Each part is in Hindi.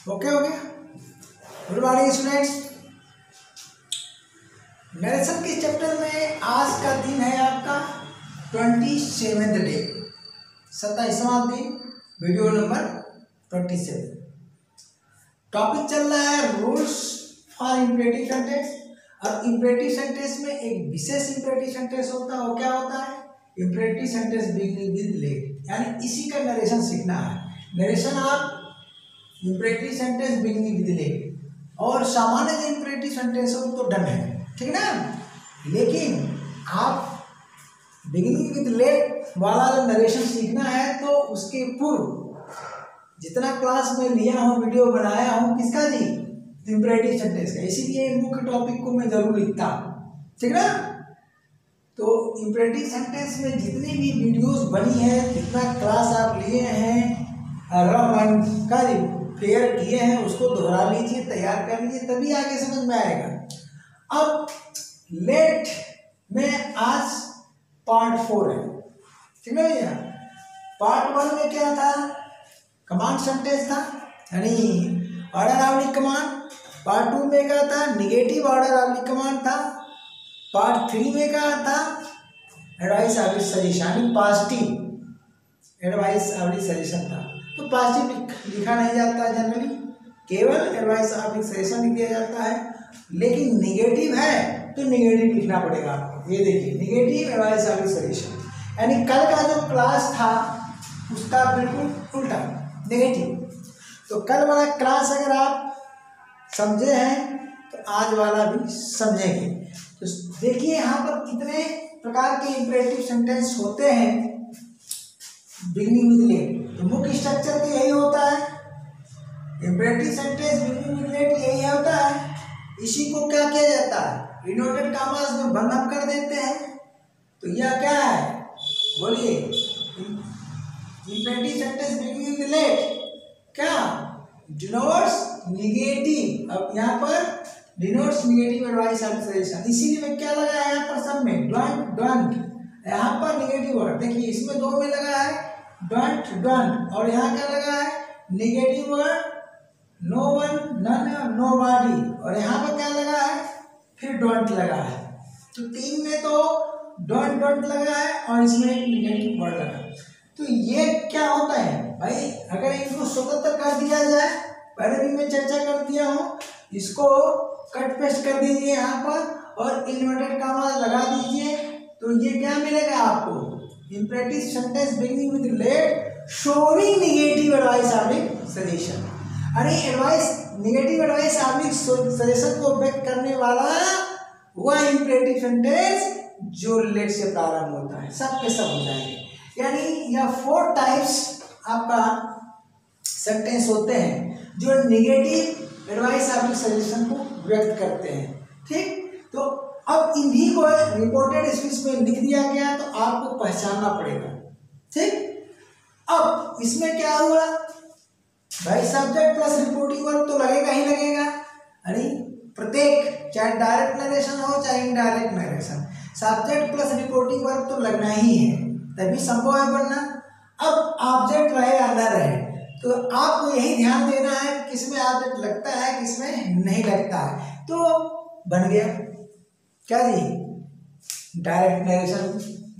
ओके हो गया। Good morning students. नरेशन के चैप्टर में आज का दिन है आपका 27वां डे, 27वां दिन, वीडियो नंबर 27। टॉपिक चल रहा है रूल्स फॉर इंपरेटिव सेंटेंस। और इंपरेटिव सेंटेंस में एक विशेष इंपरेटिव सेंटेंस होता है। वो क्या होता है? Imperative sentence beginning with let, यानी इसी का नरेशन सीखना है। नरेशन आप imperative sentence beginning with let, और सामान्य जो इंपरेटिव सेंटेंस हो तो डन है, ठीक ना। लेकिन आप बिगिनिंग विद लेट वाला जो नरेशन सीखना है तो उसके पूर्व जितना क्लास में लिया हूँ, वीडियो बनाया हूँ, किसका जी? इंपरेटिव सेंटेंस का। इसीलिए मुख्य टॉपिक को मैं जरूर लिखता हूँ, ठीक ना। तो इंपरेटिव सेंटेंस में जितनी भी वीडियोस बनी है, जितना क्लास आप लिए हैं, रफ एंड का क्लियर किए हैं, उसको दोहरा लीजिए, तैयार कर लीजिए, तभी आगे समझ में आएगा। अब लेट में आज पार्ट 4 है, ठीक है भैया। पार्ट 1 में क्या था? कमांड सेंटेंस था, यानी ऑर्डर ऑब्लिक कमांड। पार्ट 2 में क्या था? निगेटिव ऑर्डर ऑब्लिक कमांड था। पार्ट 3 में क्या था? एडवाइस ऑब्लिक सजेशन, यानी पॉजिटिव एडवाइस ऑब्लिक सजेशन था। तो पॉजिटिव लिखा नहीं जाता जनरली, केवल एडवाइस ऑब्लिक सजेशन लिख दिया जाता है। लेकिन निगेटिव है तो निगेटिव लिखना पड़ेगा आपको। ये देखिए, निगेटिव एडवाइस ऑब्लिक सजेशन, यानी कल का जो क्लास था उसका बिल्कुल उल्टा, नेगेटिव। तो कल वाला क्लास अगर आप समझे हैं तो आज वाला भी समझेंगे। तो देखिए यहाँ पर कितने प्रकार के इंपरेटिव सेंटेंस होते हैं बिगिनिंग विद लेट। तो मुख्य स्ट्रक्चर तो यही होता है, imperative sentence beginning with let यही होता है। इसी को क्या किया जाता है? इनवर्टेड कॉमास में बंद हम कर देते हैं। तो यह क्या है? बोलिए, imperative sentence beginning with let क्या डिनोट्स निगेटिव। अब यहाँ पर denotes negative advice oblique suggestion, इसीलिए मैं क्या लगा है यहाँ पर सब में? डोंट। यहाँ पर निगेटिव वर्ड देखिए, इसमें दो में लगा है डोंट, और यहाँ क्या लगा है? Negative word no one, none, nobody, और यहाँ पर क्या लगा है? फिर डोंट लगा है। तो 3 में तो डोंट लगा है और इसमें एक निगेटिव वर्ड लगा। तो ये क्या होता है भाई? अगर इनको स्वतंत्र कर दिया जाए, पहले भी मैं चर्चा कर दिया हूँ, इसको कट पेस्ट कर दीजिए यहाँ पर और इन्वर्टेड कॉमा लगा दीजिए, तो ये क्या मिलेगा आपको? Imperative sentence beginning with let showing negative advice oblique suggestion. अरे advice, negative advice oblique suggestion को व्यक्त करने वाला वह इंपरेटिव सेंटेंस जो लेट से प्रारंभ होता है, सब के सब हो जाएंगे। यानी यह 4 टाइप्स आपका सेंटेंस होते हैं जो निगेटिव एडवाइस ऑब्लिक सजेशन को व्यक्त करते हैं, ठीक। तो अब इन्हीं को रिपोर्टेड स्पीच में लिख दिया गया, तो आपको पहचानना पड़ेगा, ठीक। अब इसमें क्या हुआ भाई? सब्जेक्ट प्लस रिपोर्टिंग वर्ब तो लगेगा ही लगेगा। अरे प्रत्येक, चाहे डायरेक्ट नरेशन हो चाहे indirect narration, subject plus reporting verb तो लगना ही है, तभी संभव है बनना। अब ऑब्जेक्ट रहे या न रहे, तो आपको यही ध्यान देना है किसमें ऑब्जेक्ट लगता है किसमें नहीं लगता है। तो बन गया क्या जी? डायरेक्ट नरेशन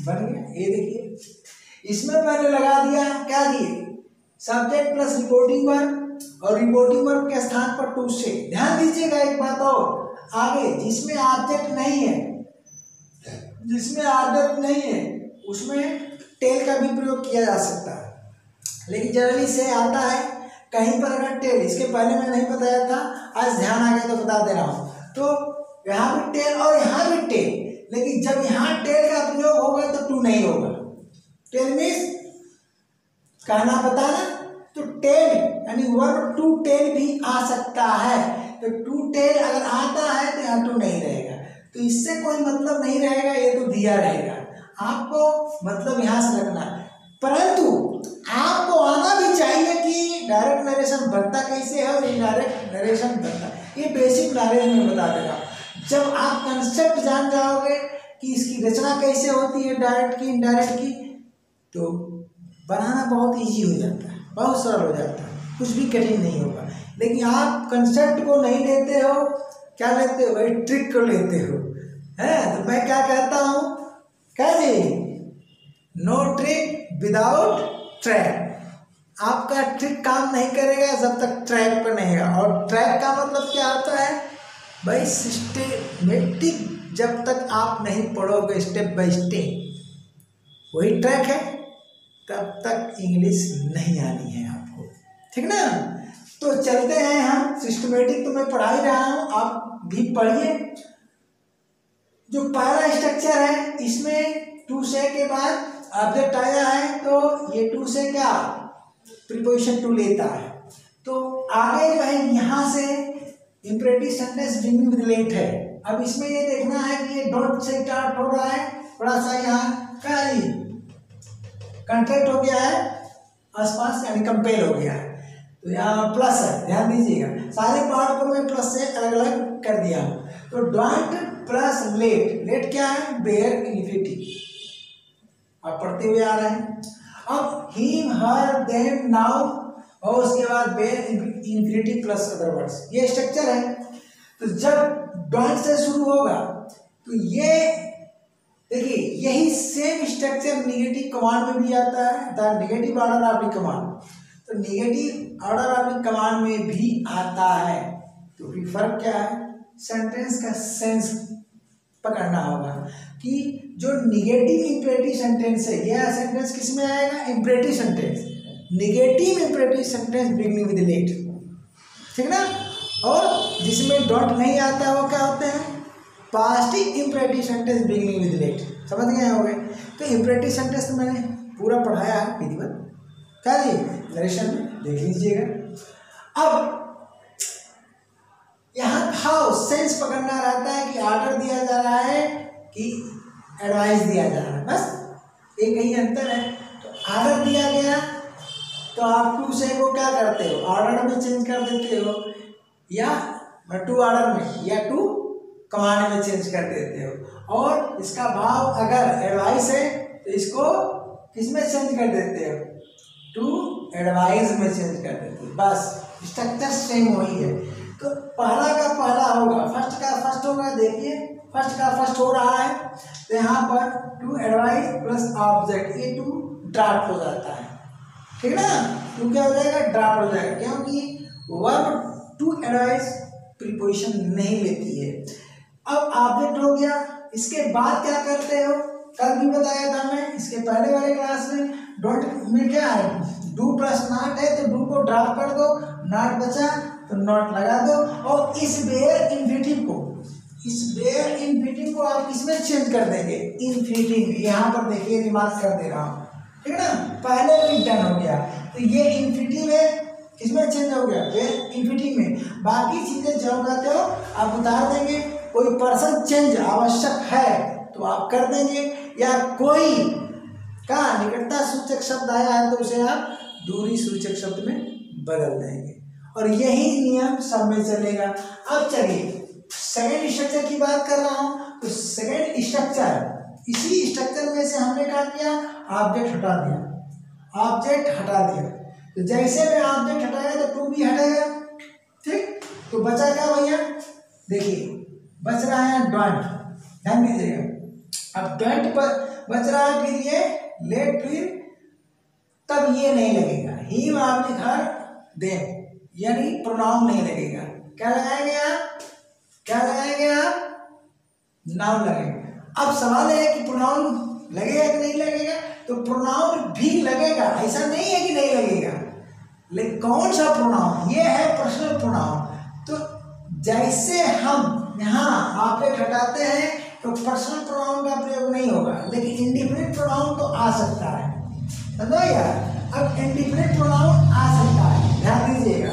बन गया। ये देखिए, इसमें मैंने लगा दिया क्या जी? सब्जेक्ट प्लस रिपोर्टिंग वर्ब, और रिपोर्टिंग वर्ब के स्थान पर टू से। ध्यान दीजिएगा एक बात और, आगे जिसमें ऑब्जेक्ट नहीं है, जिसमें ऑब्जेक्ट नहीं है उसमें टेल का भी प्रयोग किया जा सकता है, लेकिन जनरली से आता है कहीं पर अगर टेल, इसके पहले मैं नहीं बताया था, आज ध्यान आ गया तो बता दे रहा हूँ। तो यहाँ भी टेल और यहाँ भी टेल, लेकिन जब यहाँ टेल का प्रयोग होगा तो टू नहीं होगा। टेल मीन्स कहना बताना, तो टेल यानी वर्ब टू टेल भी आ सकता है। तो टू टेल अगर आता है तो यहाँ टू नहीं रहेगा, तो इससे कोई मतलब नहीं रहेगा, ये तो दिया रहेगा। आपको मतलब यहाँ से रखना, परंतु आपको आना भी चाहिए कि डायरेक्ट नरेशन बनता कैसे है और इनडायरेक्ट नरेशन बनता। ये बेसिक नॉलेज में बता दे रहा हूँ। जब आप कंसेप्ट जान जाओगे कि इसकी रचना कैसे होती है, डायरेक्ट की इनडायरेक्ट की, तो बनाना बहुत इजी हो जाता है, बहुत सरल हो जाता है। कुछ भी कठिन नहीं होगा। लेकिन आप कंसेप्ट को नहीं लेते हो, क्या लेते हो भाई, ट्रिक को लेते हो, है। तो मैं क्या कहता हूँ, क्या जी, नो ट्रिक विदाउट ट्रैक। आपका ट्रिक काम नहीं करेगा जब तक ट्रैक पर नहीं है। और ट्रैक का मतलब क्या होता है भाई, सिस्टेमेटिक। जब तक आप नहीं पढ़ोगे स्टेप बाय स्टेप, वही ट्रैक है, तब तक इंग्लिश नहीं आनी है आपको, ठीक ना। तो चलते हैं हम, सिस्टमेटिक तो मैं पढ़ा ही रहा हूँ, आप भी पढ़िए। जो पहला स्ट्रक्चर है, इसमें टू से के बाद ऑब्जेक्ट आया है, तो ये टू से क्या प्रीपोजिशन टू लेता है। तो आगे जो है यहाँ से imperative sentence beginning with let है। अब इसमें ये देखना है कि ये डॉट से स्टार्ट हो रहा है, थोड़ा सा यहाँ क्या कंट्रैक्ट हो गया है आसपास, यानी कंपेल हो गया है, तो यहाँ प्लस है, ध्यान दीजिएगा। सारे पार्ट को मैं प्लस से अलग अलग कर दिया हूँ। तो डोंट प्लस लेट, लेट क्या है, बेयर इन्फिनिटिव, आप पढ़ते हुए आ रहे हैं। अब हिम हर देम नाउ, और उसके बाद bare infinitive plus other words, ये स्ट्रक्चर है। तो जब डोंट से शुरू होगा तो ये देखिए, यही सेम स्ट्रक्चर निगेटिव कमांड में भी आता है, the negative order of the command. तो negative order of the command में भी आता है। तो फिर फर्क क्या है, सेंटेंस का सेंस पकड़ना होगा कि जो निगेटिव इंपरेटिव सेंटेंस है, यह सेंटेंस किस में आएगा, imperative sentence, negative imperative sentence beginning with let, ठीक ना। और जिसमें डॉट नहीं आता वो क्या होते हैं, past imperative sentence beginning with let, समझ गए होंगे। तो इंपरेटिव सेंटेंस तो मैंने पूरा पढ़ाया है विधिवत, क्या जी नरेशन में देख लीजिएगा। अब यहाँ हाउ सेंस पकड़ना रहता है कि ऑर्डर दिया जा रहा है कि एडवाइस दिया जा रहा है, बस एक ही अंतर है। तो ऑर्डर दिया गया तो आप टू से को क्या करते हो, ऑर्डर में चेंज कर देते हो, या टू ऑर्डर में या टू कमांड में चेंज कर देते हो। और इसका भाव अगर एडवाइस है तो इसको किस में चेंज कर देते हो, टू एडवाइस में चेंज कर देते हो, बस स्ट्रक्चर सेम वही है। तो पहला का पहला होगा, फर्स्ट का फर्स्ट होगा, देखिए फर्स्ट का फर्स्ट हो रहा है, तो यहाँ पर टू एडवाइस प्लस ऑब्जेक्ट, ये टू ड्राफ्ट हो जाता है, ठीक ना। टू क्या हो जाएगा, ड्राफ्ट हो जाएगा, क्योंकि वर्ब टू एडवाइस प्रीपोजिशन नहीं लेती है। अब ऑब्जेक्ट हो गया, इसके बाद क्या करते हो, कल भी बताया था मैं इसके पहले वाले क्लास में, डोंट में क्या है, डू प्लस नॉट है, तो डू को ड्रॉप कर दो, नॉट बचा तो नॉट लगा दो। और इस बेयर इन्फिनिटिव को, इस बेयर इन्फिनिटिव को आप इसमें चेंज कर देंगे, इन्फिनिटिव में, यहाँ पर देखिए रिमार्क कर दे रहा हूँ, ठीक है ना, पहले भी डन हो गया। तो ये इन्फिनिटिव है, किसमें चेंज हो गया, बेयर इन्फिनिटिव में। बाकी चीजें जो कहते हो आप उतार देंगे, कोई पर्सन चेंज आवश्यक है तो आप कर देंगे, या कोई का निकटता सूचक शब्द आया है तो उसे आप दूरी सूचक शब्द में बदल देंगे, और यही नियम सब में चलेगा। अब चलिए सेकेंड स्ट्रक्चर की बात कर रहा हूं। तो सेकेंड स्ट्रक्चर, इसी स्ट्रक्चर में से हमने क्या किया, ऑब्जेक्ट हटा दिया, ऑब्जेक्ट हटा दिया। तो जैसे में ऑब्जेक्ट हटाया तो टू भी हटेगा, ठीक। तो बचा क्या भैया, देखिए बच रहा है डोंट, ध्यान दीजिएगा। अब डोंट पर बच रहा है, फिर ये लेट, फिर तब ये नहीं लगेगा, ही ऑब्जेक्ट हर देम, यानी प्रोनाउन नहीं लगेगा। क्या लगाएंगे आप, क्या लगाएंगे आप, नाउन लगेगा। अब सवाल है कि प्रोनाउन लगेगा कि नहीं लगेगा, तो प्रोनाउन भी लगेगा, ऐसा नहीं है कि नहीं लगेगा, लेकिन कौन सा प्रोनाउन, ये है पर्सनल प्रोनाउन। तो जैसे हम यहाँ ऑब्जेक्ट हटाते हैं तो पर्सनल प्रोनाउन का प्रयोग नहीं होगा, लेकिन इंडिफिनिट प्रोनाउन तो आ सकता है, समझो यार। अब इंडिफिनिट प्रोनाउन आ सकता है, ध्यान दीजिएगा।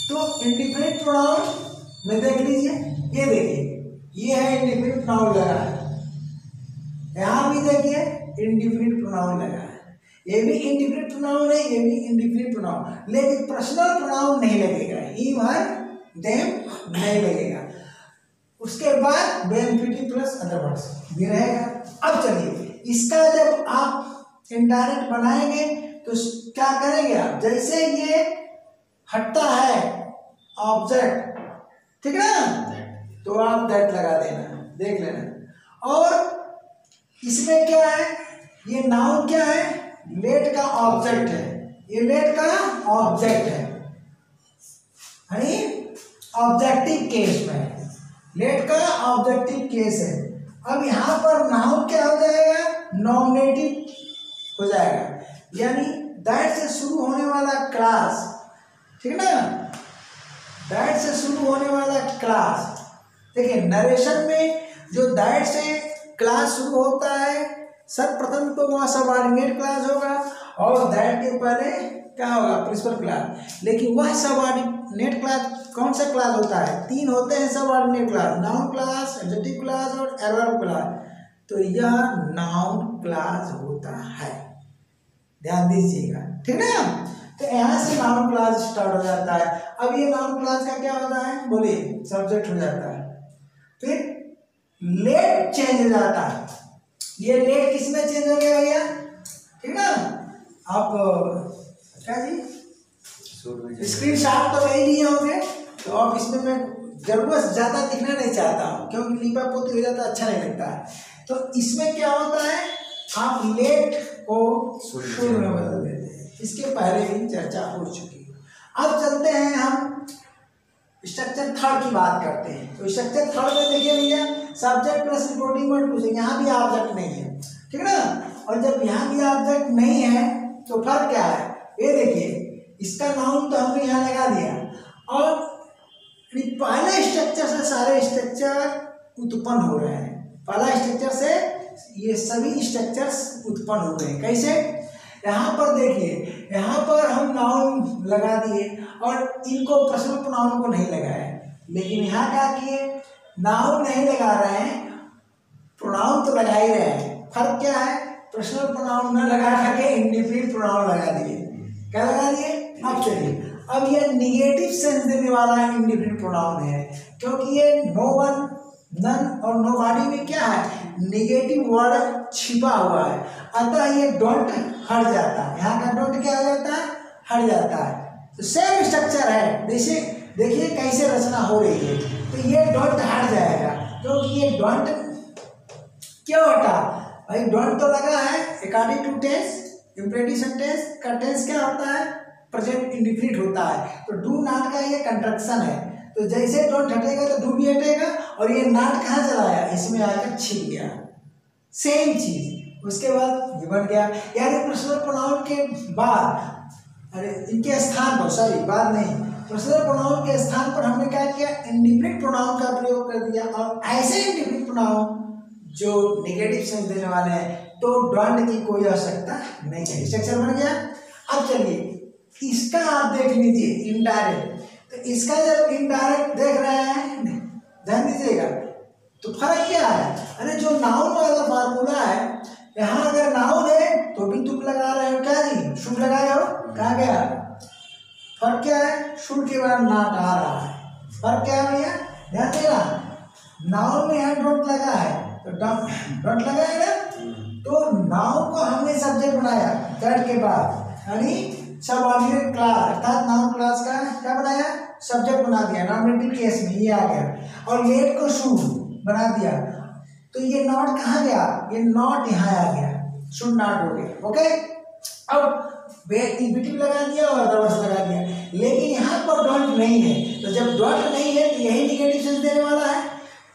तो इंडिफिनिट प्रोनाउन में देख लीजिए, ये देखिए ये है इंडिफिनिट प्रोनाउन लगा है, यहाँ भी देखिए इंडिफिनिट प्रोनाउन लगा है, ये भी इंडिफिनिट प्रोनाउन है, ये भी इंडिफिनिट प्रोनाउन, लेकिन पर्सनल प्रोनाउन नहीं लगेगा, ही हर देम नहीं लगेगा। उसके बाद बेनिफिट प्लस अदर वर्ड्स भी रहेगा। अब चलिए इसका जब आप इनडायरेक्ट बनाएंगे तो क्या करेंगे आप, जैसे ये हटता है ऑब्जेक्ट, ठीक है ना, तो आप दैट लगा देना, देख लेना। और इसमें क्या है, ये नाउन क्या है, लेट का ऑब्जेक्ट है, ये लेट का ऑब्जेक्ट है, ऑब्जेक्टिव केस में, लेट का ऑब्जेक्टिव केस है। अब यहाँ पर नाउन क्या हो जाएगा, नॉमिनेटिव हो जाएगा, यानी दैट से शुरू होने वाला क्लास, ठीक है ना, दैट से शुरू होने वाला क्लास। देखिए नरेशन में जो दैट से क्लास शुरू होता है, सर्वप्रथम तो वह सबऑर्डिनेट क्लास होगा और दैट के पहले क्या होगा, प्रिंसिपल क्लास। लेकिन वह सबऑर्डिनेट क्लास कौन सा क्लास होता है, तीन होते हैं subordinate class, noun class, adjective class और एडवर्ब क्लास। तो यह नाउन क्लास होता है, ध्यान दीजिएगा, ठीक है ना। तो यहाँ से नाउन क्लास स्टार्ट हो जाता है। अब ये नाउन क्लास का क्या होता है, बोलिए, सब्जेक्ट हो जाता है, फिर लेट चेंज हो जाता है। ये लेट किसमें चेंज हो गया भैया, ठीक ना, आप क्या जी स्क्रीन शॉट तो ले लिए होंगे, तो अब इसमें मैं जरूरत ज़्यादा दिखना नहीं चाहता हूँ, क्योंकि लिपा पोती हो जाता है, अच्छा नहीं लगता है। तो इसमें क्या होता है, आप लेट को शुरू में बदल देते हैं, इसके पहले भी चर्चा हो चुकी है। अब चलते हैं हम स्ट्रक्चर थर्ड की बात करते हैं। तो स्ट्रक्चर थर्ड में देखिए भैया, सब्जेक्ट प्लस रिपोर्टिंग वर्ड कुछ, यहाँ भी ऑब्जेक्ट नहीं है, ठीक है ना। और जब यहाँ भी ऑब्जेक्ट नहीं है तो फर्क क्या है, ये देखिए, इसका नाउन तो हमने यहाँ लगा दिया, और पहले स्ट्रक्चर से सारे स्ट्रक्चर उत्पन्न हो रहे हैं, पहला स्ट्रक्चर से ये सभी स्ट्रक्चर्स उत्पन्न हो गए। कैसे, यहाँ पर देखिए, यहाँ पर हम नाउन लगा दिए और इनको पर्सनल प्रोनाउन को नहीं लगाया, लेकिन यहाँ क्या किए, नाउन नहीं लगा रहे हैं, प्रोनाउन तो लगा ही रहे हैं। फर्क क्या है, पर्सनल प्रोनाउन न लगा करके इंडिफिनिट प्रोनाउन लगा दिए। क्या लगा दिए, अब चलिए, अब ये निगेटिव सेंस देने वाला इंडिफिनिट प्रोनाउन है, क्योंकि ये नो वन, नन और नोबॉडी में क्या है, निगेटिव वर्ड छिपा हुआ है, अतः ये डोंट हट जाता है। यहाँ का डोंट क्या हो जाता है, हट जाता है। तो सेम स्ट्रक्चर है, जैसे देखिए कैसे रचना हो रही है, तो ये डोंट हट जाएगा, क्योंकि ये डोंट क्यों हटा भाई, डोंट तो लगा है according to tense, imperative sentence का टेंस क्या होता है, प्रेजेंट इंडिफिनिट होता है, तो डू नॉट का ये कंट्रक्शन है, तो जैसे डोंट हटेगा तो डू भी हटेगा, और ये नॉट कहाँ चला गया, इसमें आकर छिप गया, सेम चीज। उसके बाद ये बन गया, यानी पर्सनल प्रोनाउन के बाद, अरे इनके स्थान पर, सॉरी बाद नहीं, पर्सनल प्रोनाउन के स्थान पर हमने क्या किया, इंडिफिनिट प्रोनाउन का प्रयोग कर दिया, और ऐसे इंडिफिनिट प्रोनाउन जो नेगेटिव सेंस देने वाले हैं, तो डोंट की कोई आवश्यकता नहीं है। स्ट्रक्चर बन गया। अब चलिए इसका आप देख लीजिए इनडायरेक्ट, तो इसका जब इनडायरेक्ट देख रहे हैं, ध्यान दीजिएगा, तो फर्क क्या है, अरे जो नाउन वाला फार्मूला है, यहाँ अगर नाउन है तो भी तुम लगा रहे हो, क्या जी शुड लगाए हो, कहाँ गया, फर्क क्या है, शुड के बाद नॉट आ रहा है, फर्क क्या है भैया, ध्यान देना, नाउन में यहाँ डोंट लगा है, तो डोंट लगा है ना, तो नाउन को हमने सब्जेक्ट बनाया दैट के बाद, यानी सबऑर्डिनेट क्लास अर्थात नाउन क्लास का क्या बनाया, सब्जेक्ट बना दिया, नॉमिनेटिव केस में ये आ गया, और लेट को शुड बना दिया, तो ये नॉट कहाँ गया, ये नॉट यहाँ आ गया, शुड नॉट हो गया, ओके। अब इंपेरेटिव लगा दिया और अदरवाइज लगा दिया, लेकिन यहाँ पर डोंट नहीं है, तो जब डोंट नहीं है तो यही निगेटिव सेंस देने वाला है,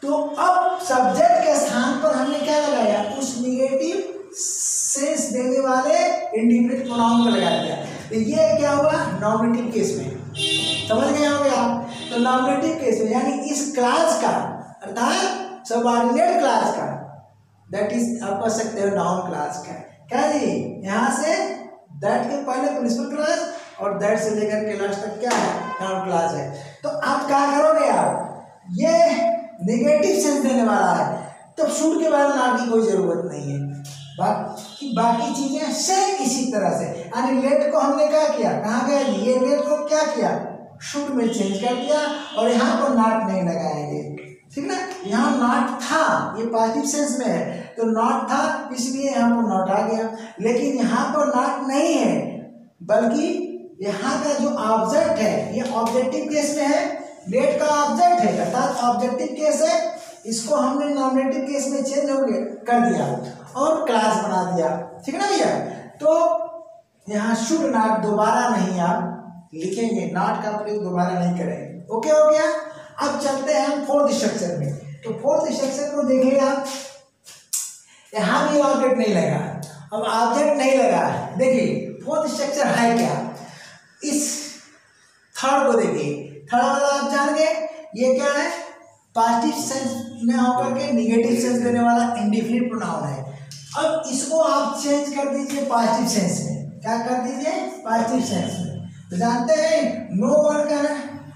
तो अब सब्जेक्ट के स्थान पर हमने क्या लगाया, उस निगेटिव सेंस देने वाले इंडिफिनिट प्रोनाउन को लगा दिया। तो ये क्या हुआ, नॉमिनेटिव केस में, समझ गए होंगे आप, तो नॉमिनेटिव केस में यानी इस क्लास का अर्थात सबऑर्डिनेट क्लास का, दैट इज आप कह सकते हो नाउन क्लास का, क्या जी, यहाँ से दैट के पहले प्रिंसिपल क्लास और दैट से लेकर के लास्ट तक क्या है, नाउन क्लास है। तो आप क्या करोगे, आप ये नेगेटिव सेंस देने वाला है, तो शुड के बाद नॉट की कोई जरूरत नहीं है, बाकी चीजें सेम इसी तरह से, यानी लेट को हमने क्या किया, कहाँ गया, ये लेट को क्या किया, शुड में चेंज कर दिया, और यहाँ पर नॉट नहीं लगाएंगे, ठीक ना, यहाँ नॉट था, ये पॉजिटिव सेंस में है, तो नॉट था इसलिए यहाँ पर नॉट आ गया, लेकिन यहाँ पर नॉट नहीं है, बल्कि यहाँ का जो ऑब्जेक्ट है ये ऑब्जेक्टिव केस में है, लेट का ऑब्जेक्ट है अर्थात ऑब्जेक्टिव केस है, इसको हमने नॉमिनेटिव केस में चेंज हो गया कर दिया और क्लास बना दिया, ठीक है ना भैया। तो यहाँ शुड नॉट दोबारा नहीं आप लिखेंगे, नॉट का प्रयोग दोबारा नहीं करेंगे। ओके हो गया। अब चलते हैं हम फोर्थ स्ट्रक्चर में। तो फोर्थ स्ट्रक्चर को देखिए आप, यहाँ भी ऑब्जेक्ट नहीं लगा। अब ऑब्जेक्ट नहीं लगा, देखिए फोर्थ स्ट्रक्चर है क्या, इस थर्ड को देखिए, थर्ड वाला आप जान गए ये क्या है, पॉजिटिव सेंस में होकर के निगेटिव सेंस देने वाला इंडेफिनिट प्रोनाउन है। अब इसको आप चेंज कर दीजिए पॉजिटिव सेंस में, क्या कर दीजिए पॉजिटिव सेंस में। तो जानते हैं नो वन का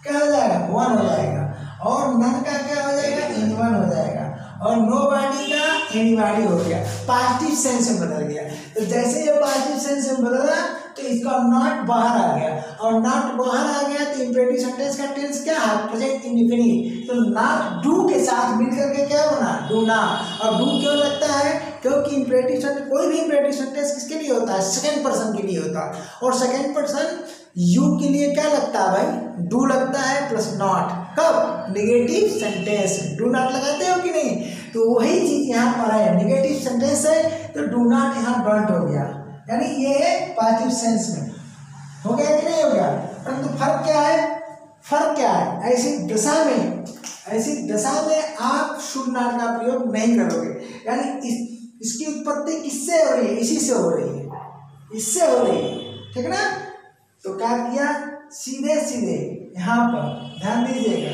क्या हो जाएगा, वन हो जाएगा, और नन का क्या हो जाएगा, एनीवन हो जाएगा, और नो बॉडी का एनीबॉडी हो गया, पॉजिटिव सेंस में बदल गया। तो जैसे ये पॉजिटिव सेंस में बदला तो इसका नॉट बाहर आ गया, और नॉट बाहर आ गया तो इंपेरेटिव सेंटेंस का टेंस क्या है, प्रेजेंट इंडेफिनिट। तो नॉट डू के साथ मिलकर के क्या बना, डू नॉट। और डू क्यों लगता है, क्योंकि इंपेरेटिव सेंटेंस, कोई भी इंपेरेटिव सेंटेंस किसके लिए होता है, सेकंड पर्सन के लिए होता है, और सेकंड पर्सन यू के लिए क्या लगता है भाई, डू लगता है प्लस नॉट। कब, नेगेटिव सेंटेंस डू नॉट लगाते हो कि नहीं। तो वही चीज यहाँ पर है, नेगेटिव सेंटेंस है तो डू नॉट यहाँ डोंट हो गया, यानी ये है पॉजिटिव सेंस में। हो गया कि नहीं हो गया। परंतु फर्क क्या है, फर्क क्या है, ऐसी दशा में आप शुड नॉट का प्रयोग नहीं करोगे, यानी इसकी उत्पत्ति किससे हो रही है, इसी से हो रही है, इससे हो रही है, ठीक ना। तो क्या किया, सीधे सीधे यहाँ पर ध्यान दीजिएगा,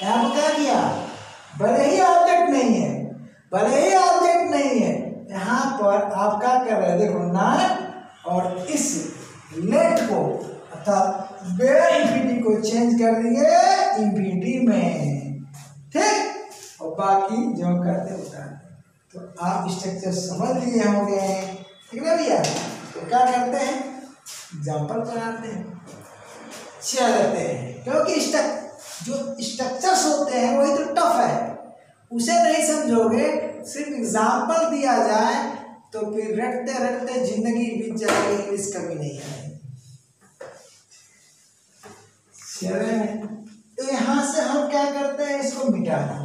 यहाँ पर क्या किया, भले ही ऑब्जेक्ट नहीं है, यहाँ पर आप क्या कर रहे हैं, देखो नॉट और इस लेट को अर्थात वेयर इंफिनिटी को चेंज कर दिए इंफिनिटी में, ठीक। और बाकी जो करते होता है, तो आप स्ट्रक्चर समझ लिए होंगे, ठीक है भैया। तो क्या करते हैं, एग्जाम्पल बनाते हैं, चलते हैं, क्योंकि जो स्ट्रक्चर्स होते हैं वही तो टफ है, उसे नहीं समझोगे, सिर्फ एग्जाम्पल दिया जाए तो फिर रटते रटते जिंदगी बीत जाएगी, इंग्लिश कभी नहीं आएगी। चलें, तो यहाँ से हम क्या करते हैं, इसको मिटा देते हैं।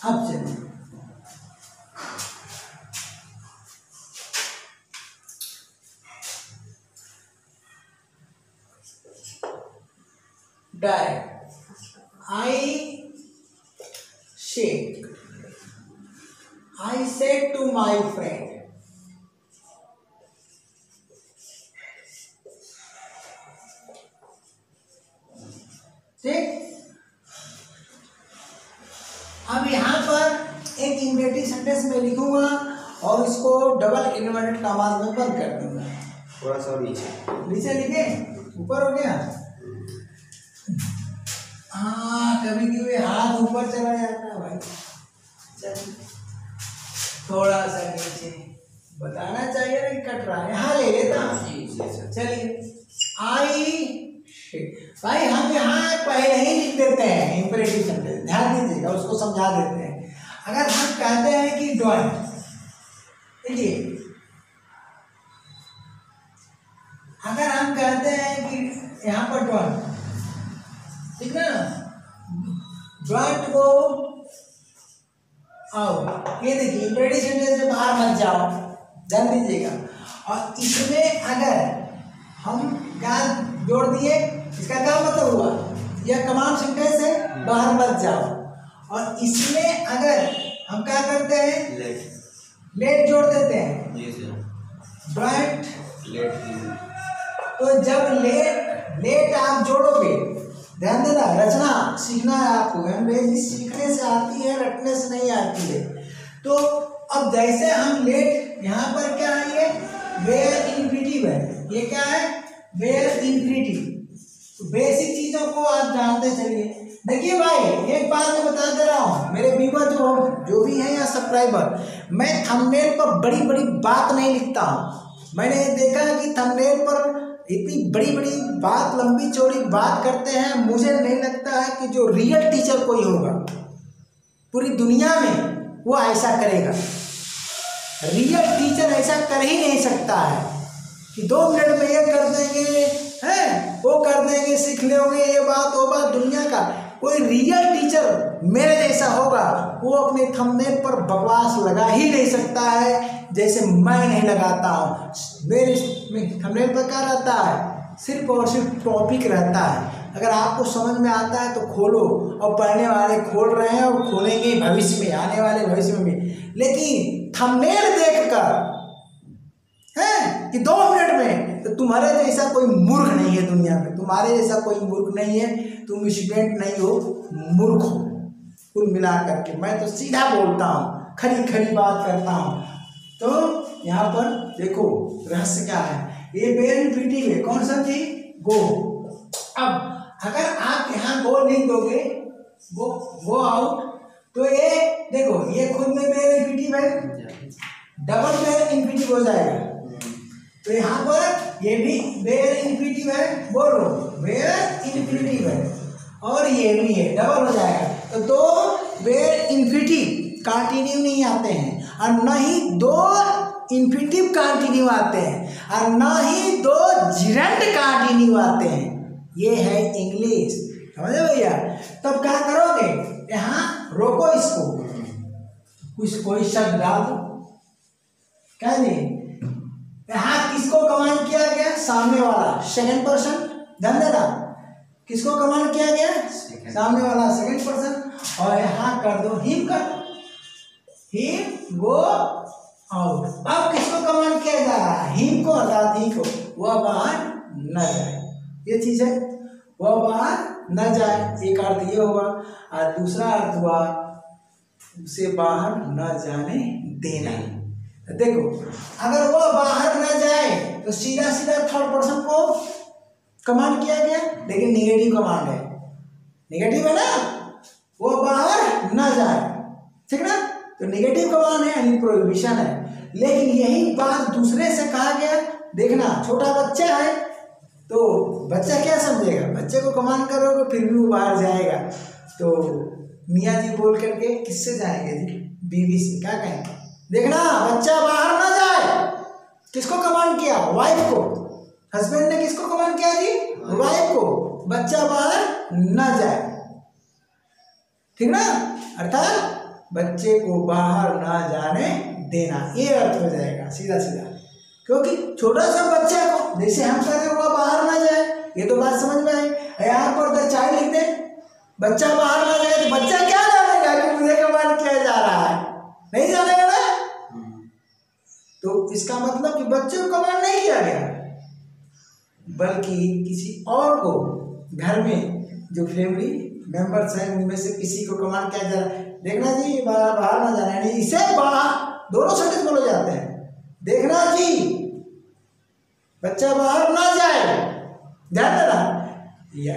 अब चलिए direct, I said to my friend, ठीक। अब यहाँ पर एक इंपेरेटिव सेंटेंस में लिखूंगा और इसको डबल इन्वर्टेड कॉमास में बंद कर दूंगा, थोड़ा सा नीचे लिखे, ऊपर हो गया। हाँ, कभी कभी हाथ ऊपर चला जाता है भाई, चलिए थोड़ा सा नीचे, बताना चाहिए ना कि कट रहा है, यहाँ ले लेता हूँ। चलिए भाई हम यहाँ पहले ही लिख देते हैं इंपेरेटिव सेंटेंस, ध्यान दीजिएगा, उसको समझा देते हैं। अगर हम कहते हैं कि डोंट, देखिए अगर हम कहते हैं कि यहाँ पर डोंट, ठीक ना, डोंट गो आउट, ये देखिए इंपेरेटिव सेंटेंस से बाहर मत जाओ, ध्यान दीजिएगा। और इसमें अगर हम क्या जोड़ दिए, इसका क्या मतलब हुआ, यह कमांड सेंटेंस है, बाहर मत जाओ। और इसमें अगर हम क्या करते हैं, लेट जोड़ देते हैं, डोंट लेट। तो जब लेट आप जोड़ोगे, ध्यान देना, रचना सीखना है आपको, अंग्रेजी सीखने से आती है, रटने से नहीं आती है। तो अब जैसे हम लेट, यहाँ पर क्या है, ये वेयर इंफिनिटिव है, ये क्या है, वेयर इंफिनिटिव। तो बेसिक चीजों को आप जानते चलिए। देखिए भाई एक बात मैं बता दे रहा हूँ, मेरे व्यूअर जो भी हैं या सब्सक्राइबर, मैं थंबनेल पर बड़ी बड़ी बात नहीं लिखता हूँ, मैंने देखा कि थंबनेल पर इतनी बड़ी बड़ी बात, लंबी चौड़ी बात करते हैं। मुझे नहीं लगता है कि जो रियल टीचर कोई होगा पूरी दुनिया में वो ऐसा करेगा। रियल टीचर ऐसा कर ही नहीं सकता है कि 2 मिनट में ये कर देंगे, हैं वो कर देंगे, सीख लोगे ये बात वो बात। दुनिया का कोई रियल टीचर मेरे जैसा होगा वो अपने थंबनेल पर बकवास लगा ही नहीं सकता है जैसे मैं नहीं लगाता हूँ। मेरे थंबनेल पर क्या रहता है, सिर्फ और सिर्फ टॉपिक रहता है। अगर आपको समझ में आता है तो खोलो, और पढ़ने वाले खोल रहे हैं और खोलेंगे भविष्य में, आने वाले भविष्य में भी। लेकिन थंबनेल देखकर है कि 2 मिनट में, तो तुम्हारे जैसा कोई मूर्ख नहीं है दुनिया में, तुम्हारे जैसा कोई मूर्ख नहीं है। तुम स्टूडेंट नहीं हो, मूर्ख हो कुल मिला करके। मैं तो सीधा बोलता हूँ, खरी खरी बात करता हूँ। तो यहाँ पर देखो रहस्य क्या है, ये वेरी इन्फिनिटिव है, कौन सा जी, गो। अब अगर आप यहाँ गो नहीं दोगे, गो आउट, तो ये देखो ये खुद में वेरी इन्फिनिटिव है, डबल वेरी इन्फिनिटिव हो जाएगा। तो यहाँ पर ये भी वेरी इन्फिनिटिव है, बोलो वेरी इन्फिनिटिव है, और ये भी है, डबल हो जाएगा। तो 2 वेरी इन्फिनिटिव कंटिन्यू नहीं आते हैं, और न ही 2 इन्फिनिटिव कंटिन्यू आते हैं, और न ही 2 जिरंट कंटिन्यू आते हैं। ये है इंग्लिश, समझे भैया। तब क्या करोगे, यहाँ रोको इसको, कुछ कोई शब्द डाल दो, क्या नहीं। यहाँ किसको कमांड किया गया, सामने वाला सेकंड पर्सन, ध्यान देना, किसको कमांड किया गया, सामने वाला सेकंड पर्सन। और यहाँ कर दो हिम, कर दो हिम गो आउट। अब किसको कमांड किया जा रहा है, हिम को, अर्थात ही को, वह बाहर न जाए। ये चीज है, वह बाहर न जाए, एक अर्थ ये हुआ, और दूसरा अर्थ हुआ उसे बाहर न जाने देना। देखो अगर वह बाहर न जाए तो सीधा सीधा थर्ड पर्सन को कमांड किया गया, लेकिन नेगेटिव कमांड है, नेगेटिव है ना, वो बाहर न जाए, ठीक ना। तो नेगेटिव कमांड है यानी प्रोहिबिशन है। लेकिन यही बात दूसरे से कहा गया, देखना छोटा बच्चा है तो बच्चा क्या समझेगा, बच्चे को कमांड करोगे फिर भी वो बाहर जाएगा। तो मियाँ जी बोल करके किससे जाएंगे जी, बीवी से, क्या कहेंगे, देखना बच्चा बाहर ना जाए, किसको कमांड किया, वाइफ को। हस्बैंड ने किसको कमांड किया जी, वाइफ को, बच्चा बाहर ना जाए, ठीक ना। अर्थात बच्चे को बाहर ना जाने देना, ये अर्थ हो जाएगा सीधा सीधा। क्योंकि छोटा सा बच्चा को, जैसे हम कह रहे हैं, वह बाहर ना जाए, ये तो बात समझ में आई। यहाँ पर द चाइल्ड लिख दे, बच्चा बाहर ना जाए, तो बच्चा क्या जानेगा कि मुझे कमांड किया जा रहा है, नहीं जानेगा ना। तो इसका मतलब कि बच्चे को कमांड नहीं किया गया, बल्कि किसी और को, घर में जो फैमिली मेंबर्स हैं उनमें से किसी को कमांड किया जा रहा है, देखना जी बाहर ना जाना, यानी इसे बाहर, दोनों सेंटेंस बोले जाते हैं, देखना जी बच्चा बाहर ना जाए, ध्यान देना। या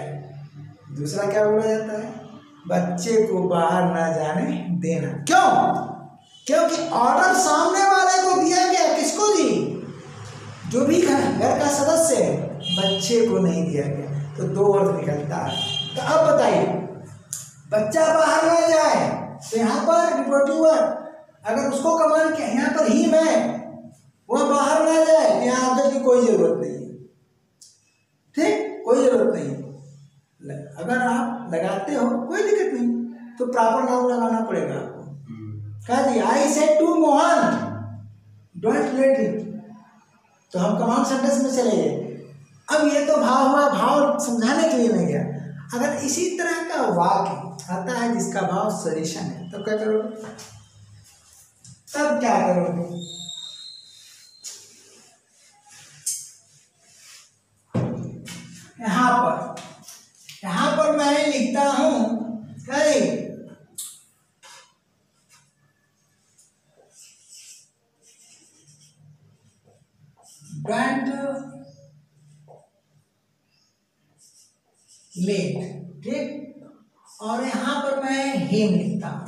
दूसरा क्या बोला जाता है, बच्चे को बाहर ना जाने देना। क्यों, क्योंकि ऑर्डर सामने वाले को दिया गया, किसको जी, जो भी घर का सदस्य है, बच्चे को नहीं दिया गया। तो 2 अर्थ निकलता है। तो अब बताइए, बच्चा बाहर ना जाए, तो यहाँ पर रिपोर्टिव वर्ब, अगर उसको कमांड किया, यहाँ पर ही मैं, वह बाहर ना जाए, तो यहाँ ऑब्जेक्ट की कोई जरूरत नहीं है, ठीक, कोई जरूरत नहीं। अगर आप लगाते हो कोई दिक्कत नहीं, तो प्रॉपर नाउन लगाना पड़ेगा आपको। कहा जी I said to Mohan don't let him, तो हम कमांड सेंटेंस में चले गए। अब ये तो भाव हुआ, भाव समझाने के लिए नहीं गया। अगर इसी तरह का वाक्य आता है जिसका भाव सजेशन है, तब क्या करोगे, तब क्या करोगे, यहाँ पर मैं लिखता हूं, डोंट लेट, ठीक, और यहाँ पर मैं हिम लिखता हूं,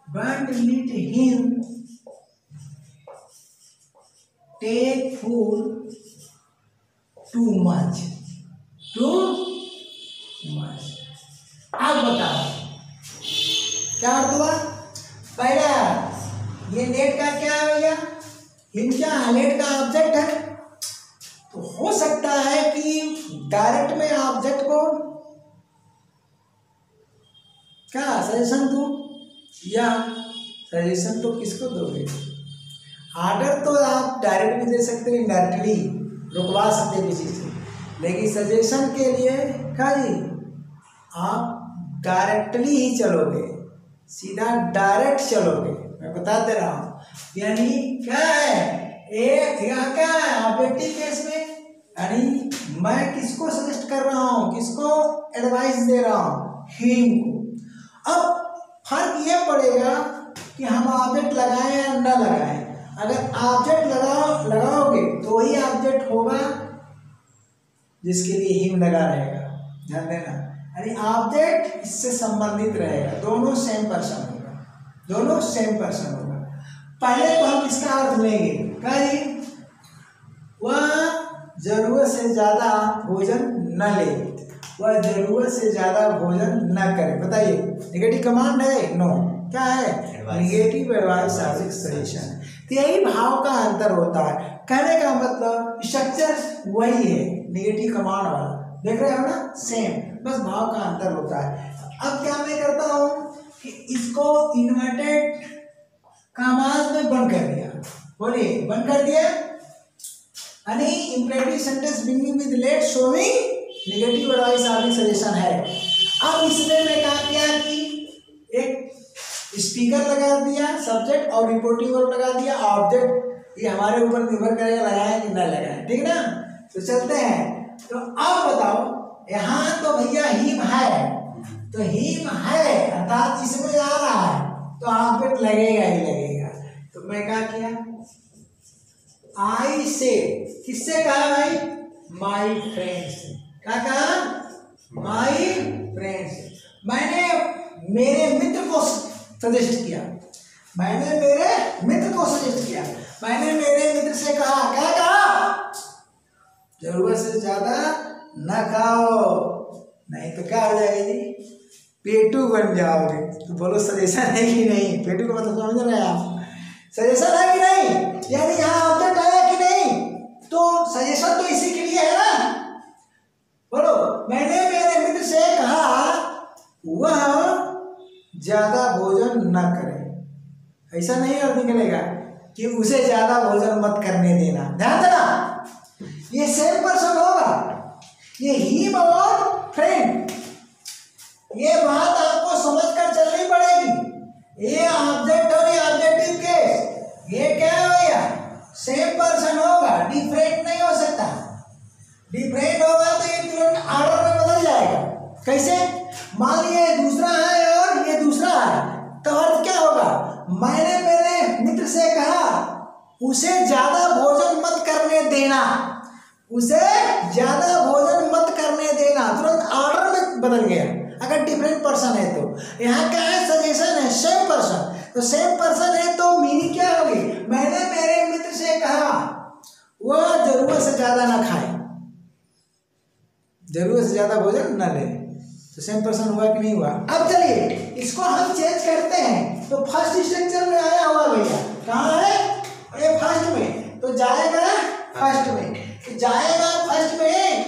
don't let him take food too much, too much. अब बताओ क्या अर्थ हुआ? पहला ये लेट का क्या है भैया? हिम क्या है? लेट का ऑब्जेक्ट है, तो हो सकता है कि डायरेक्ट में ऑब्जेक्ट को क्या सजेशन दूं, या सजेशन तो किसको दोगे? ऑर्डर तो आप डायरेक्ट भी दे सकते हो, इनडायरेक्टली रुकवा सकते हैं किसी से, लेकिन सजेशन के लिए क्या जी आप डायरेक्टली ही चलोगे, सीधा डायरेक्ट चलोगे, मैं बता दे रहा हूँ। यानी क्या है, एक यहाँ क्या है ऑब्जेक्टिव केस में, यानी मैं किसको सजेस्ट कर रहा हूँ, किसको एडवाइस दे रहा हूँ, हिम को। अब फर्क ये पड़ेगा कि हम ऑब्जेक्ट लगाएं या ना लगाएं। अगर ऑब्जेक्ट लगाओगे तो वही ऑब्जेक्ट होगा जिसके लिए हिम लगा रहेगा, ध्यान देना। यानी ऑब्जेक्ट इससे संबंधित रहेगा, दोनों सेम पर्सन होगा, दोनों सेम पर्सन होगा। पहले तो हम इसका अर्थ लेंगे कहीं वह जरूरत से ज्यादा भोजन न ले, वह जरूरत से ज्यादा भोजन न करे। बताइए नेगेटिव कमांड है? नो, क्या है? Negative advice suggestion. तो यही भाव का अंतर होता है। कहने का मतलब स्ट्रक्चर वही है, नेगेटिव कमांड वाला, देख रहे हो ना, सेम, बस भाव का अंतर होता है। अब क्या मैं करता हूँ कि इसको इन्वर्टेड कॉमास में बंद कर दिया, बोलिए बंद कर दिया, यानी imperative sentence beginning with let showing negative advice आदि सजेशन है। अब इसमें मैं क्या किया कि एक स्पीकर लगा दिया, सब्जेक्ट और रिपोर्टिंग वर्ब लगा दिया, ऑब्जेक्ट ये हमारे ऊपर निर्भर करेगा लगाएं कि न लगाएं, ठीक ना। तो चलते हैं, तो अब बताओ यहाँ तो भैया हिम है, तो हिम है अर्थात इसमें आ रहा है तो ऑब्जेक्ट लगेगा ही लगेगा। तो मैं क्या किया, आई से, किससे कहा भाई? My friends. क्या कहा? My friends. मैंने मेरे मित्र को सजेस्ट किया, मैंने मेरे मित्र को सजेस्ट किया, मैंने मेरे मित्र से कहा, क्या कहा? जरूरत से ज्यादा न खाओ, नहीं तो क्या हो जाएगा जी, पेटू बन जाओगे। तो बोलो सजेशन है कि नहीं? पेटू का मतलब समझ रहे हैं आप? सजेशन है कि नहीं? यानी यहाँ ऑब्जेक्ट आया कि नहीं? तो सजेशन तो इसी के लिए है ना। बोलो, मैंने मेरे मित्र से कहा वह ज्यादा भोजन न करे, ऐसा नहीं अर्थ निकलेगा कि उसे ज्यादा भोजन मत करने देना। ध्यान देना, ये सेम पर्सन होगा, ये हिम और फ्रेंड, ये बात आपको समझकर चलनी पड़ेगी। ये ऑब्जेक्ट और ये ऑब्जेक्टिव केस, ये क्या है भैया? सेम पर्सन होगा, डिफरेंट नहीं हो सकता। डिफरेंट होगा तो ये तुरंत ऑर्डर में बदल जाएगा। कैसे? मान लीजिए दूसरा है और ये दूसरा है, तो अर्थ क्या होगा? मैंने मेरे मित्र से कहा उसे ज्यादा भोजन मत करने देना, उसे ज्यादा भोजन मत करने देना, तुरंत ऑर्डर में बदल गया। अगर डिफरेंट पर्सन है तो यहाँ क्या है? सजेशन है, सेम पर्सन। तो सेम पर्सन है तो मीनिंग क्या होगी? मैंने मेरे मित्र से कहा वह जरूरत से ज्यादा ना खाए, जरूरत से ज्यादा भोजन न ले। तो सेम पर्सन हुआ कि नहीं हुआ? अब चलिए इसको हम चेंज करते हैं। तो फर्स्ट स्ट्रक्चर में आया हुआ भैया, कहाँ है? ये फर्स्ट में, तो जाएगा फर्स्ट में, तो जाएगा फर्स्ट में,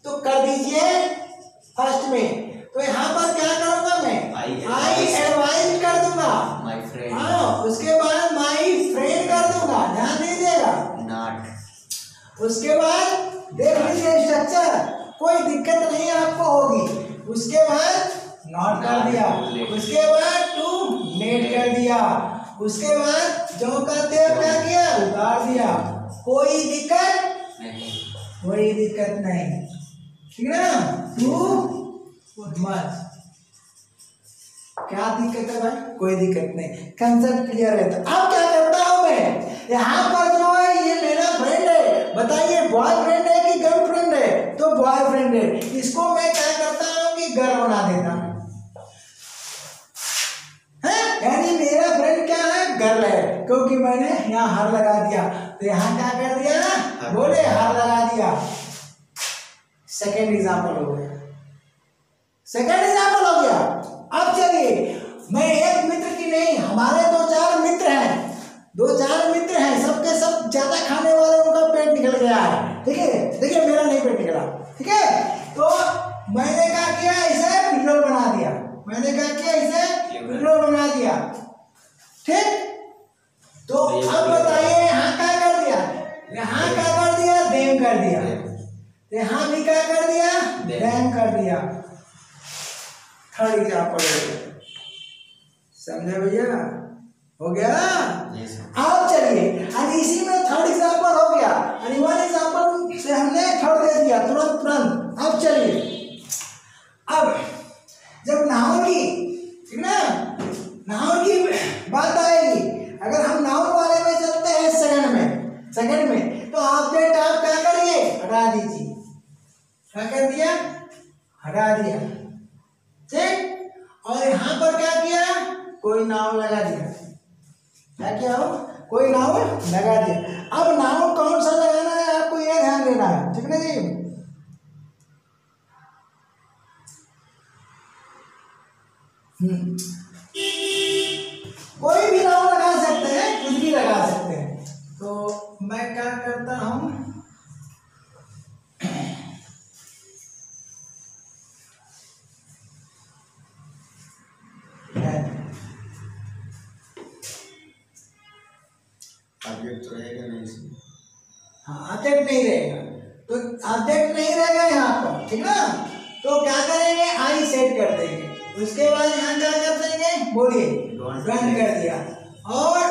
तो कर दीजिए फर्स्ट में। तो यहाँ पर क्या करूंगा मैं? आई एडवाइज कर दूंगा, माई फ्रेंड। हाँ, उसके बाद माई फ्रेंड कर दूंगा, ध्यान दीजिएगा, नॉट। उसके बाद देख लीजिए स्ट्रक्चर, कोई दिक्कत नहीं आपको होगी। उसके बाद नॉट कर दिया, उसके बाद टू लेट कर दिया, उसके बाद जो कहते हैं क्या किया? उतार दिया। कोई दिक्कत नहीं, कोई दिक्कत नहीं, ठीक है ना। टू मच, क्या दिक्कत है भाई? कोई दिक्कत नहीं, कंसेप्ट क्लियर है। तो अब क्या करता हूं मैं? यहाँ पर जो है ये मेरा फ्रेंड है, बताइए बॉयफ्रेंड है कि गर्लफ्रेंड है? तो बॉयफ्रेंड है। इसको मैं क्या करता हूँ कि गर्ल बना देता हूँ, यानी मेरा फ्रेंड क्या है? गर्ल है। क्योंकि मैंने यहाँ हर लगा दिया, तो यहाँ क्या कर दिया, बोले हर लगा दिया। सेकेंड एग्जाम्पल हो गया, सेकेंड एग्जाम्पल हो गया। अब चलिए, मैं एक मित्र की नहीं, हमारे 2-4 मित्र हैं, 2-4 मित्र हैं, सबके सब ज्यादा खाने वाले, उनका पेट निकल गया है, ठीक है, देखिए मेरा नहीं पेट निकला, ठीक है। तो मैंने क्या किया, इसे पिल्लोल बना दिया, मैंने क्या किया, इसे पिल्लोल बना दिया, ठीक। तो अब बताइए यहाँ क्या कर दिया, यहाँ क्या कर दिया, देम कर दिया, यहाँ भी क्या कर दिया, देम कर दिया। थर्ड एग्जाम्पल हो गया, समझे भैया, हो गया। अब चलिए, अब इसी में थर्ड एग्जाम्पल हो गया, और वन एग्जाम्पल से हमने थर्ड दे दिया तुरंत। अब चलिए, अब जब नाउन की, ठीक ना, नाउन की बात आएगी, अगर हम नाउन वाले में चलते हैं सेकंड में, तो ऑब्जेक्ट आप क्या करिए, हटा दीजिए, क्या कर दिया, हटा दिया, ठीक। और यहाँ पर क्या किया, कोई नाउन लगा दिया, क्या किया हो, कोई नाउन लगा दिया। अब नाउन कौन सा लगाना है, आपको यह ध्यान देना है, ठीक ना जी। कोई भी नाउन लगा सकते हैं, कुछ भी लगा सकते हैं। तो मैं क्या करता हूं, ऑब्जेक्ट तो रहेगा नहीं इसमें, हाँ ऑब्जेक्ट नहीं रहेगा, तो ऑब्जेक्ट नहीं रहेगा यहाँ पर, ठीक ना। तो क्या करेंगे, आई सेट कर देंगे, उसके बाद यहाँ क्या कर देंगे, बोलिए, डोंट कर दिया, और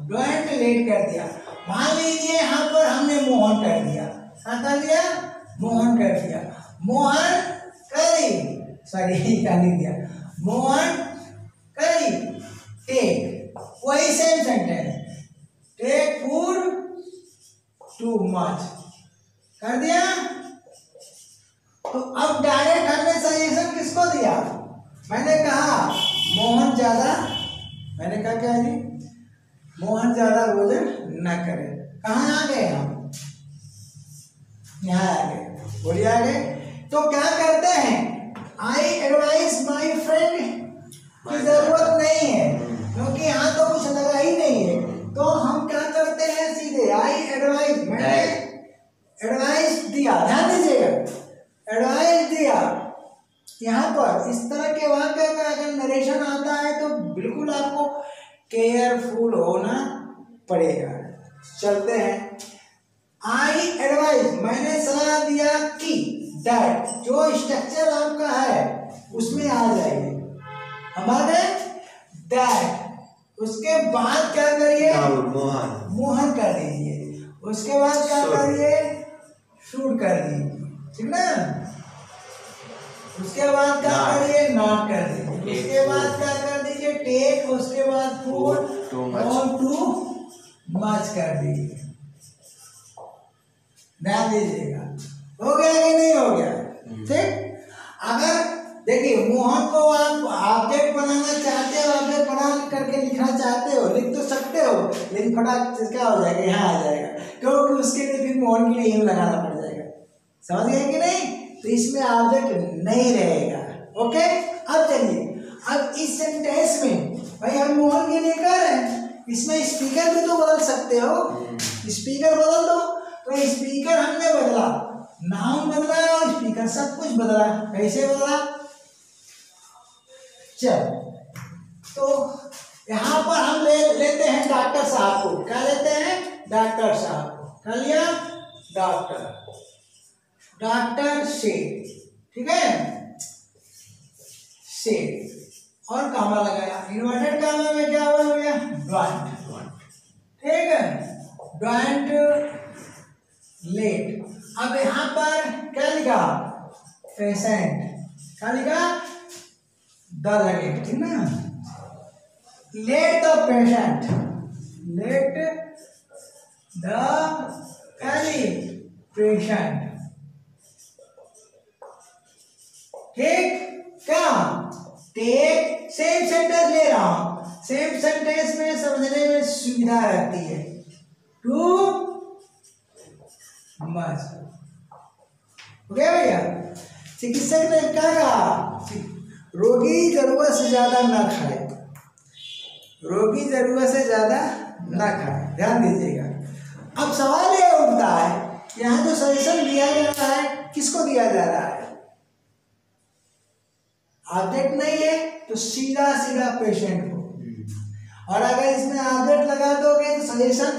डोंट लेट कर दिया। मान लीजिए यहाँ पर हमने मोहन कर दिया, क्या कर दिया, मोहन कर दिया, मोहन करी, सॉरी क्या लिख दिया, मोहन करी टेक, वही same sentence, take food too much कर दिया। तो अब डायरेक्ट हमने सजेशन किसको दिया, मैंने कहा मोहन ज्यादा, मैंने कहा क्या जी, मोहन ज्यादा भोजन न करे। कहाँ आ गए हम, यहाँ आ गए, बोलिए आ गए। तो क्या करते हैं, आई एडवाइस माई फ्रेंड की जरूरत नहीं है, क्योंकि यहाँ तो कुछ लगा ही नहीं है, तो हम क्या करते हैं, सीधे आई एडवाइस, मैंने एडवाइस दिया, ध्यान दीजिएगा, एडवाइस दिया। यहाँ पर इस तरह के वाक्य का अगर नरेशन आता है तो बिल्कुल आपको केयरफुल होना पड़ेगा। चलते हैं, आई एडवाइस, मैंने सलाह दिया कि, दैट, जो स्ट्रक्चर आपका है उसमें आ जाएगी, हमारे दैट, उसके बाद क्या करिए, मोहन कर दीजिए, उसके बाद क्या करिए, शूट कर दीजिए, ठीक ना, उसके बाद क्या करिए, नॉट कर दीजिए, उसके बाद क्या कर दीजिए, टेक, उसके बाद फूड और टू मच कर दीजिए। ध्यान दीजिएगा, हो गया कि नहीं हो गया, ठीक। अगर देखिए मोहन को आप ऑब्जेक्ट बनाना चाहते हो, ऑब्जेक्ट बना करके लिखना चाहते हो, लिख तो सकते हो, लेकिन फटाक क्या हो जाएगा, यहाँ आ जाएगा, क्योंकि उसके लिए फिर मोहन के लिए इन लगाना पड़ जाएगा, समझ गए कि नहीं। तो इसमें ऑब्जेक्ट नहीं रहेगा, ओके। अब चलिए, अब इस सेंटेंस में भाई हम मोहन के लिए कर रहे हैं, इसमें स्पीकर भी तो बदल सकते हो, स्पीकर बदल दो। तो स्पीकर हमने बदला, नाउन बदला और स्पीकर सब कुछ बदला, कैसे बदला, चल। तो यहाँ पर हम लेते हैं डॉक्टर साहब को, क्या लेते हैं, डॉक्टर साहब को, क्या लिया, डॉक्टर से, ठीक है, से, और कामा लगाया, इन्वर्टेड कामा में क्या हो गया, डोंट, ठीक है, डोंट लेट। अब यहाँ पर क्या लिखा, पेशेंट, क्या लिखा, द लगे, ठीक ना, let the patient, let the patient, ठीक, क्या, टेक, सेम सेंटेंस ले रहा हूं, सेम सेंटेंस में समझने में सुविधा रहती है। Too much. ओके भैया, चिकित्सक ने क्या कहा, रोगी जरूरत से ज्यादा ना खाए, रोगी जरूरत से ज्यादा ना खाए, ध्यान दीजिएगा। अब सवाल ये उठता है, यहाँ जो सजेशन दिया जा रहा है किसको दिया जा रहा है, ऑब्जेक्ट नहीं है तो सीधा सीधा पेशेंट को, और अगर इसमें ऑब्जेक्ट लगा दोगे तो सजेशन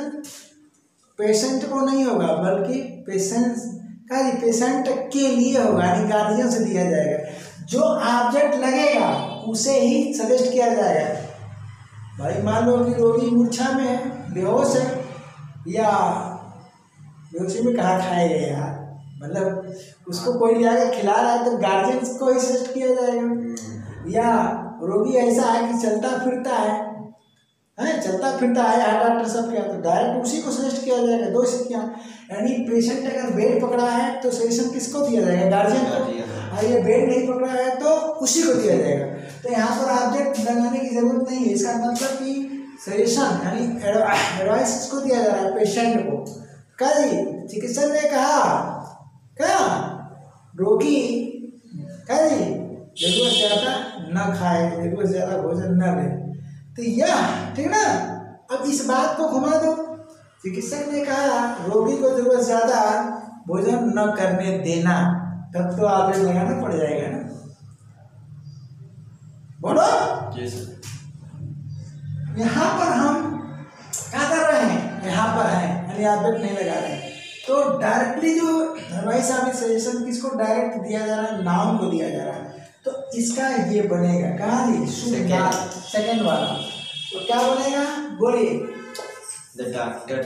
पेशेंट को नहीं होगा बल्कि पेशेंट के लिए होगा, यानी गार्जियन से दिया जाएगा। जो ऑब्जेक्ट लगेगा उसे ही सजेस्ट किया जाएगा। भाई मान लो कि रोगी मूर्छा में है, बेहोश है, या बेहोशी में कहाँ खाएगा यार, मतलब उसको कोई लिया खिला रहा है तो गार्जियन को ही सजेस्ट किया जाएगा। या रोगी ऐसा है कि चलता फिरता है, चलता फिरता है, डॉक्टर सब क्या, तो डायरेक्ट उसी को सजेस्ट किया जाएगा। दो स्थितियाँ, यानी पेशेंट अगर बेड पकड़ा है तो सजेशन किसको दिया जाएगा, गार्जियन को, और ये बेड नहीं पकड़ा है तो उसी को दिया जाएगा। तो यहाँ पर ऑब्जेक्ट लगाने की जरूरत नहीं है, इसका मतलब कि सजेशन यानी एडवाइस किसको दिया जा रहा है, पेशेंट को। क्या जी, चिकित्सक ने कहा क्या, रोगी क्या जी जरूरत से ज़्यादा न खाए, जरूरत से ज़्यादा भोजन न ले, तो यह ठीक ना। अब इस बात को घुमा दो, चिकित्सक ने कहा रोगी को जरूरत से ज़्यादा भोजन न करने देना, तब तो आगे लगाना पड़ जाएगा ना, बोलो। यहाँ पर हम क्या कर रहे हैं, यहाँ पर है यानी ऑब्जेक्ट नहीं लगा रहे हैं, तो डायरेक्टली जो एडवाइस सजेशन किसको डायरेक्ट दिया जा रहा है, नाउन को दिया जा रहा है। तो इसका ये बनेगा कहाँ जी, सेकेंड वाला, तो क्या बनेगा बोलिए, the doctor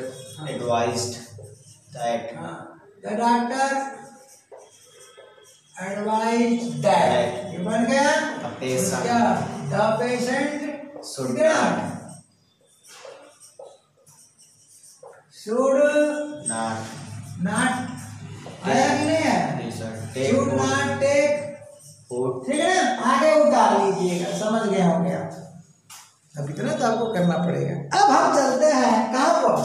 advised that, the doctor advised that, ये बन गया। द पेशेंट शुड नॉट आया कि नहीं है, शुड नॉट टेक फूड, ठीक है ना, आगे उतार लीजिएगा, समझ गए होंगे आप। अब इतना तो आपको करना पड़ेगा। अब हम चलते हैं कहाँ पर,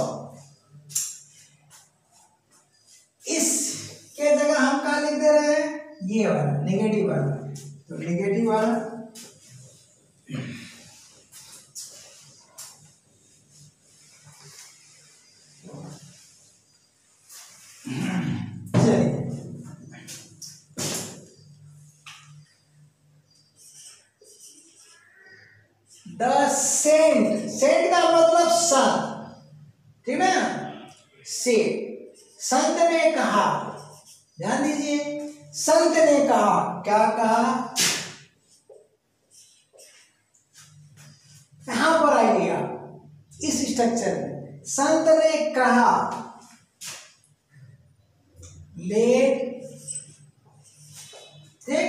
इसके जगह हम कहाँ लिख दे रहे हैं, ये वाला नेगेटिव वाला, तो नेगेटिव वाला द सेंट का मतलब संत, ठीक ना, से संत ने कहा, ध्यान दीजिए, संत ने कहा, क्या कहा, कहां पर आइएगा इस स्ट्रक्चर में, संत ने कहा लेट, ठीक,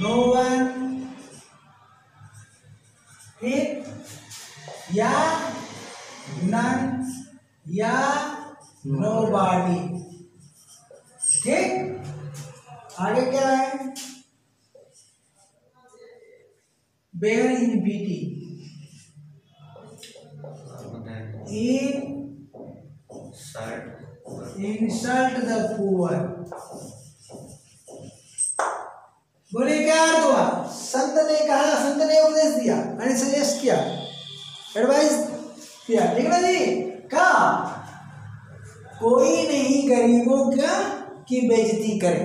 नो वन, ठीक, या नन, या नोबॉडी, ठीक। आगे क्या है, bare in BT, insult the poor, बोले क्या अर्थ हुआ, संत ने कहा, संत ने उपदेश दिया, यानी सजेस्ट किया, एडवाइस किया, ठीक ना जी, क्या कोई नहीं गरीबों की बेइज्जती करे,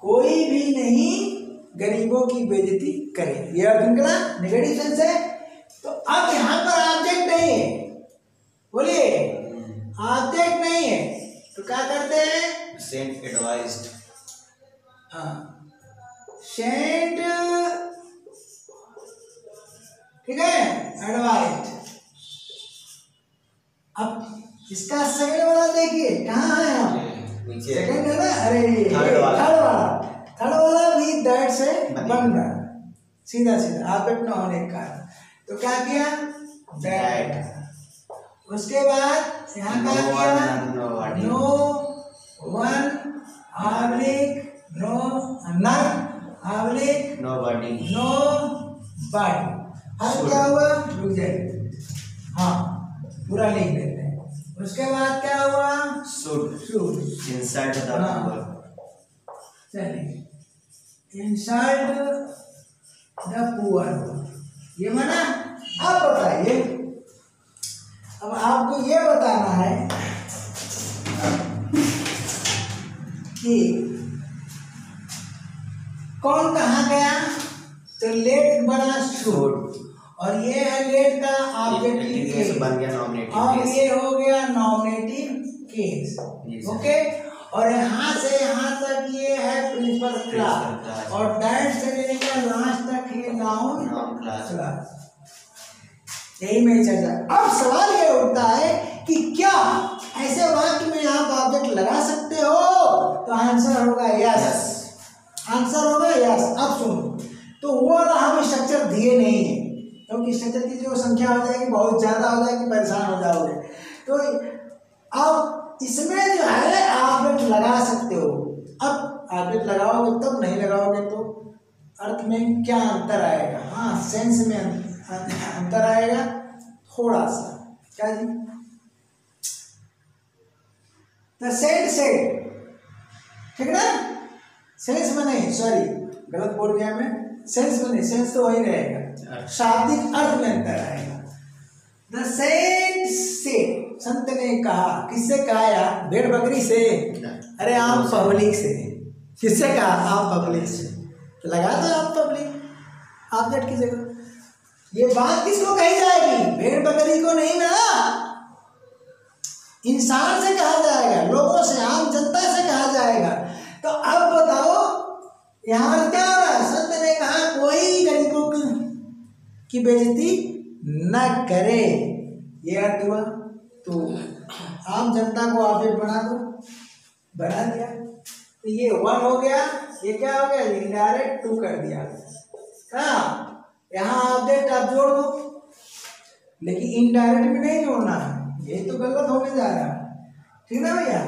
कोई भी नहीं गरीबों की बेइज्जती करे, ये अर्थ निकला, नेगेटिव सेंस है। तो अब यहाँ पर ऑब्जेक्ट नहीं है, बोलिए ऑब्जेक्ट नहीं है, तो क्या करते हैं, सेंट एडवाइज्ड, हाँ सेंट, ठीक है, एडवाइज्ड। अब इसका सेकंड वाला देखिए कहाँ है, हम सेकंड है ना, अरे थर्ड वाला भी दैट से बन रहा, सीधा सीधा ऑब्जेक्ट न होने का, तो क्या किया, दैट। उसके बाद यहाँ क्या किया, no one oblique no, none oblique nobody, no body. अब क्या हुआ, रुक जाइए, हाँ पूरा लिख देते हैं। उसके बाद क्या हुआ, शुड इंसर्ट द पुअर। चलिए इंसर्ट द पुअर, ये माना। आप बताइए, अब आपको ये बताना है कि कौन कहाँ गया, तो लेट बना शुड, और ये है लेट का ऑब्जेक्टिव केस बन गया नॉमिनेटिव और केस। ये हो गया नॉमिनेटिव केस। ओके, और यहाँ से यहाँ तक ये है प्रिंसिपल क्लास, और दैट से लेकर लास्ट तक ये नाउन क्लास। यही में चर्चा। अब सवाल ये उठता है कि क्या ऐसे वाक्य में आप ऑब्जेक्ट लगा सकते हो, तो आंसर होगा यस, आंसर होगा यस। अब सुनो, तो वो वाला हम स्ट्रक्चर दिए नहीं है, क्योंकि स्ट्रक्चर की जो संख्या हो जाएगी बहुत ज़्यादा हो जाएगी, परेशान हो जाओगे। तो अब इसमें जो है ऑब्जेक्ट लगा सकते हो। अब ऑब्जेक्ट लगाओगे तब, नहीं लगाओगे तो अर्थ में क्या अंतर आएगा, हाँ सेंस में अंतर आएगा थोड़ा सा। क्या जी, द सेड सेड, ठीक ना, सेंस में नहीं, सॉरी गलत बोल गया मैं, सेंस में नहीं, सेंस तो वही रहेगा, शाब्दिक अर्थ में अंतर आएगा। द सेड सेड, संत ने कहा, किससे कहा यार, भेड़ बकरी से, अरे आम पब्लिक से। किससे कहा, आम पब्लिक से, तो लगा दो आम पब्लिक ऑब्जेक्ट की जगह। ये बात किसको कही जाएगी, भेड़ बकरी को नहीं ना, इंसान से कहा जाएगा, लोगों से, आम जनता से कहा जाएगा। तो अब बताओ यहाँ क्या हो रहा है, संत ने कहा कोई गरीबों की बेइज्जती न करे, ये अर्थ हुआ। तो आम जनता को ऑब्जेक्ट बना दो, बना दिया, तो ये वन हो गया, ये क्या हो गया, इनडायरेक्ट टू कर दिया। कहाँ, यहाँ ऑब्जेक्ट आप जोड़ दो, लेकिन इनडायरेक्ट में नहीं जोड़ना है, ये तो गलत होने जा रहा है, ठीक ना भैया,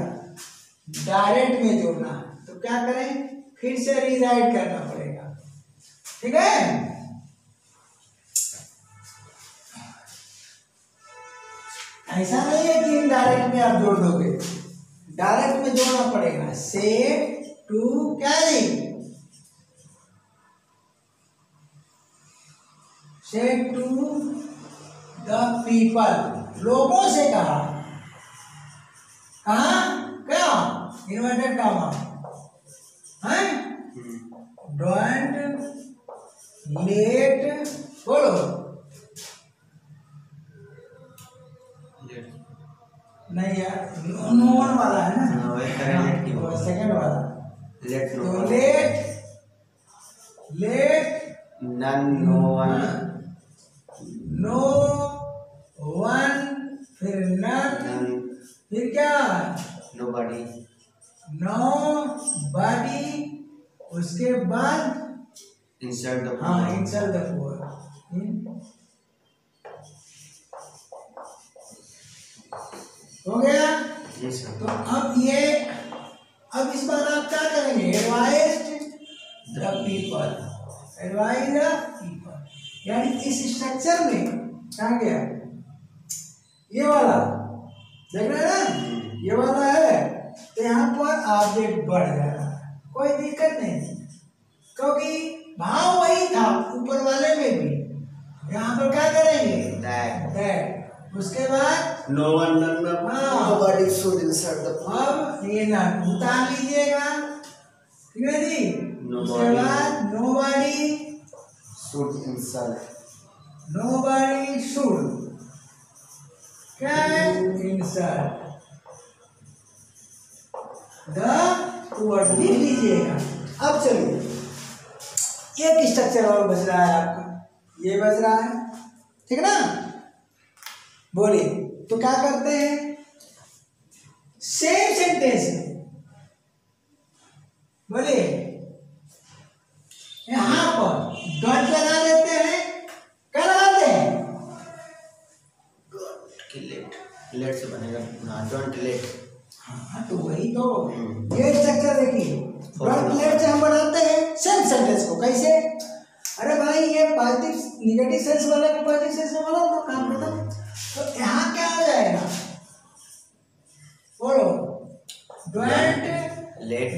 डायरेक्ट में जोड़ना है। तो क्या करें, फिर से रीराइट करना पड़ेगा, ठीक है। ऐसा नहीं है कि इनडायरेक्ट में आप जोड़ दोगे, डायरेक्ट में जोड़ना पड़ेगा। सेड टू कैरी, सेड टू द पीपल, लोगों से कहा, क्या, इन्वर्टेड कॉमा है, डोंट लेट, बोलो, नहीं यार, नोन वाला है ना, सेकंड वाला, लेट तो let, let none, no one, no one, फिर नन, फिर क्या, नोबडी, नोबडी, उसके बाद इंसर्ट द, हाँ इंसर्ट द पुअर। हो गया। तो अब ये, अब इस बार आप क्या करेंगे, advise the people, advise the people, यानी इस स्ट्रक्चर में क्या गया, ये वाला देख रहे हैं ना, ये वाला है, तो यहाँ पर ऑब्जेक्ट बढ़ जा रहा है, कोई दिक्कत नहीं, क्योंकि भाव वही था ऊपर वाले में भी, यहाँ पर क्या करेंगे, दैट, उसके बाद no one, nobody should insert the, अब ये ना उतार लीजिएगा, ठीक है जी, उसके बाद nobody should insert, nobody should क्या है, इंसर्ट द पुअर, लिख लीजिएगा। अब चलिए, एक स्ट्रक्चर और बच रहा है आपका, ये बच रहा है, ठीक है ना, बोलिए। तो क्या करते हैं, सेम सेंटेंस में बोलिए, यहां पर डॉट लगा देते हैं, क्या लगाते हैं, लेट से बनेगा, डोंट लेट, हाँ तो वही तो, ये स्ट्रक्चर देखिए, डॉट लेट से हम बनाते हैं सेम सेंटेंस को, कैसे, अरे भाई ये पॉजिटिव निगेटिव सेंस वाला को पॉजिटिव सेंस में बोलो तो काम खत्म। तो यहाँ क्या हो जाएगा, बोलो डोंट लेट,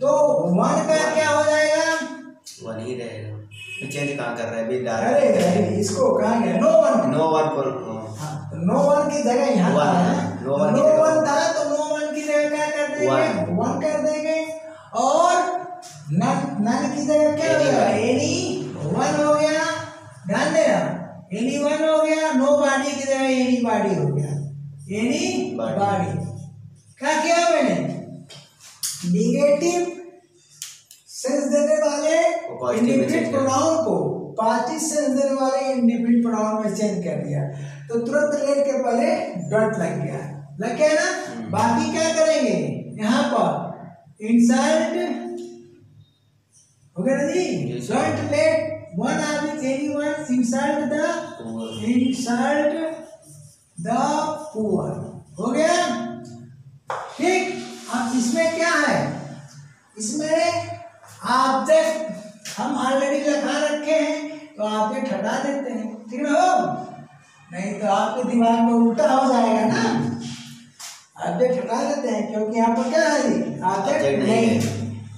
तो वन का क्या हो जाएगा, वन ही रहेगा। चेंज कहाँ कर रहा है अभी डाल, अरे इसको कहाँ गया, नो वन, नो वन को नो वन की जगह यहाँ वन था, है, नो वन था तो नो वन की जगह क्या कर देंगे, वन कर देंगे। और नन की जगह क्या हो गया, एनी वन हो गया, ध्यान देना, एनी वन हो गया, नो बॉडी की जगह एनी बॉडी हो गया, एनी बॉडी। क्या किया मैंने, निगेटिव सेंस देने वाले इंडिफिनिट प्रोनाउन को पॉजिटिव सेंस देने वाले इंडिफिनिट प्रोनाउन में चेंज कर दिया, तो तुरंत लेट के पहले डॉट लग गया ना। बाकी क्या करेंगे, यहाँ पर इंसल्ट हो गया ना जी, don't let one or anyone insult the poor, हो गया ठीक। अब इसमें क्या है, इसमें ऑब्जेक्ट हम ऑलरेडी लिखा रखे हैं तो ऑब्जेक्ट हटा देते हैं, ठीक ना हो, नहीं तो आपके दिमाग में उल्टा हो जाएगा ना। ऑब्जेक्ट हटा देते हैं क्योंकि यहाँ पर क्या है, ऑब्जेक्ट नहीं,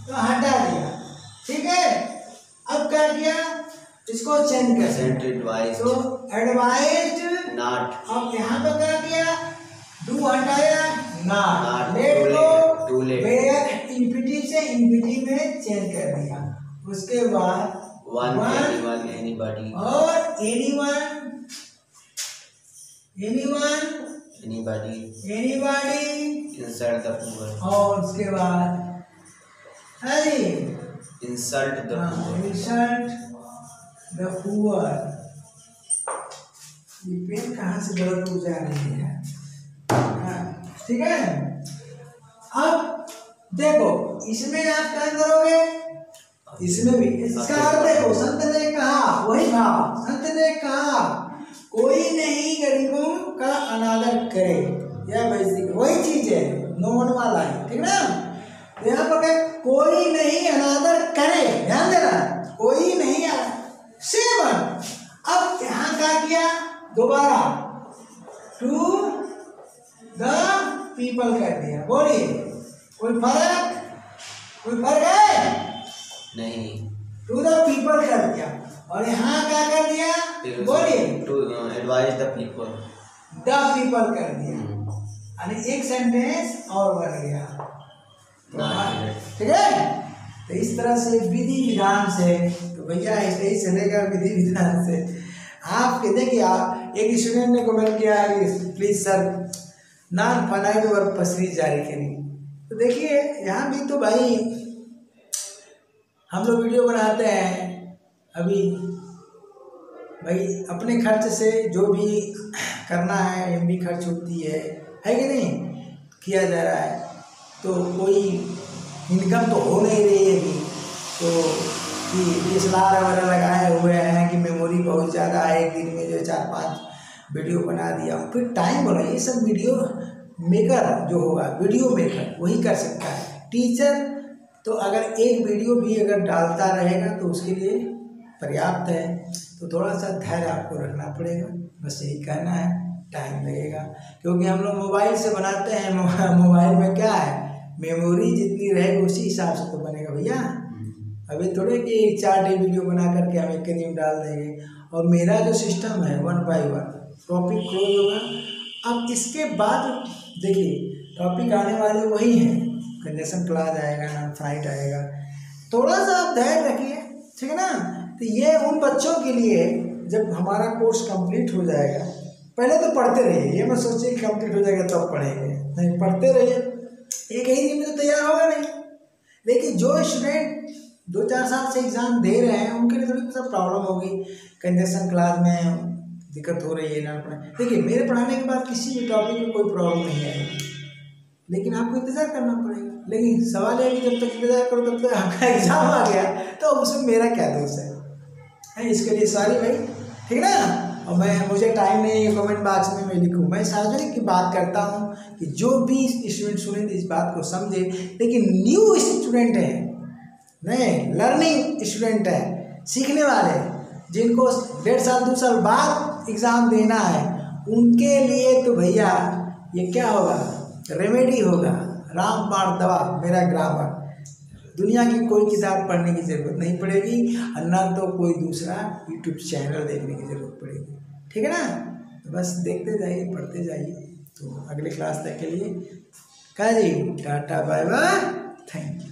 तो हटा दिया, ठीक है। अब क्या किया, इसको चेंज कर, तो एडवाइज्ड नॉट, अब यहाँ पर क्या किया, डू हटाया, नॉट, लेट को वेयर इंफिनिटिव से इंफिनिटिव में चेंज कर दिया। उसके बाद वन एनीबॉडी और एनीवन इंसल्ट द पुअर, और उसके बाद इंसल्ट द पुअर। ये पेन कहाँ से गलत हो जा रही है, ठीक है। अब देखो इसमें आप क्या करोगे, इसमें भी इसका अर्थ देखो, संत ने कहा, वही भाव, संत ने कहा कोई नहीं गरीबों का अनादर करे, या वैसी वही चीज है, नो वन वाला है, ठीक ना। यहाँ पर कोई नहीं अनादर करे, ध्यान देना, कोई नहीं सेवन। अब यहाँ क्या किया, दोबारा टू द पीपल कर दिया, बोलिए कोई फर्क है नहीं, टू द पीपल कर दिया। और यहाँ क्या कर दिया, बोलिए टू एडवाइज द पीपल कर दिया, यानी एक सेंटेंस और बन गया, ठीक है। तो इस तरह से विधि विधान से, तो भैया ऐसे ही चलेगा विधि विधान से। आपके देखिए, आप एक स्टूडेंट ने कमेंट किया please sir non finite verb पर सीरीज जारी करिए। तो देखिए यहाँ भी तो भाई हम लोग वीडियो बनाते हैं, अभी भाई अपने खर्च से जो भी करना है, एमबी खर्च होती है कि नहीं, किया जा रहा है, तो कोई इनकम तो हो नहीं रही है अभी, तो कि DSLR वगैरह लगाए हुए हैं कि मेमोरी बहुत ज़्यादा है, एक दिन में जो 4-5 वीडियो बना दिया, फिर टाइम बना। ये सब वीडियो मेकर जो होगा, वीडियो मेकर वही कर सकता है। टीचर तो अगर एक वीडियो भी अगर डालता रहेगा तो उसके लिए पर्याप्त है, तो थोड़ा सा धैर्य आपको रखना पड़ेगा, बस यही कहना है। टाइम लगेगा क्योंकि हम लोग मोबाइल से बनाते हैं, मोबाइल में क्या है, मेमोरी जितनी रहेगी उसी हिसाब से तो बनेगा भैया। अभी थोड़े कि 4 वीडियो बना करके हम एक दिन डाल देंगे। और मेरा जो सिस्टम है 1 by 1 टॉपिक क्लोज होगा। अब इसके बाद देखिए टॉपिक आने वाले वही हैं, कंजेशन क्लॉज आएगा, नॉन फाइनाइट आएगा, थोड़ा सा आप धैर्य रखिए, ठीक है ना। तो ये उन बच्चों के लिए जब हमारा कोर्स कंप्लीट हो जाएगा, पहले तो पढ़ते रहिए, ये मत सोचिए कि कंप्लीट हो जाएगा तब पढ़ेंगे, नहीं, पढ़ते रहिए, एक ही दिन में तो तैयार होगा नहीं। लेकिन जो स्टूडेंट 2-4 साल से एग्ज़ाम दे रहे हैं उनके लिए थोड़ी सा प्रॉब्लम होगी, कंजेशन क्लास में दिक्कत हो रही है ना पढ़ाई। देखिए मेरे पढ़ाने के बाद किसी भी टॉपिक में कोई प्रॉब्लम नहीं आएगी, लेकिन आपको इंतज़ार करना पड़ेगा। लेकिन सवाल है कि जब तक इंतज़ार करो तब तक आपका एग्ज़ाम आ गया, तो उसमें मेरा क्या दोष है, इसके लिए सॉरी भाई, ठीक ना। और मुझे टाइम नहीं है कमेंट बॉक्स में मैं लिखूँ, मैं सार्वजनिक की बात करता हूँ कि जो भी स्टूडेंट सुने इस बात को समझे। लेकिन न्यू स्टूडेंट है, नहीं लर्निंग स्टूडेंट है, सीखने वाले, जिनको 1.5 साल 2 साल बाद एग्ज़ाम देना है उनके लिए तो भैया ये क्या होगा, रेमेडी होगा, रामबाण दवा मेरा ग्रामर। दुनिया की कोई किताब पढ़ने की ज़रूरत नहीं पड़ेगी और ना तो कोई दूसरा यूट्यूब चैनल देखने की ज़रूरत पड़ेगी। ठीक है ना, तो बस देखते जाइए, पढ़ते जाइए। तो अगले क्लास तक के लिए कह जी tata bye bye, thank you.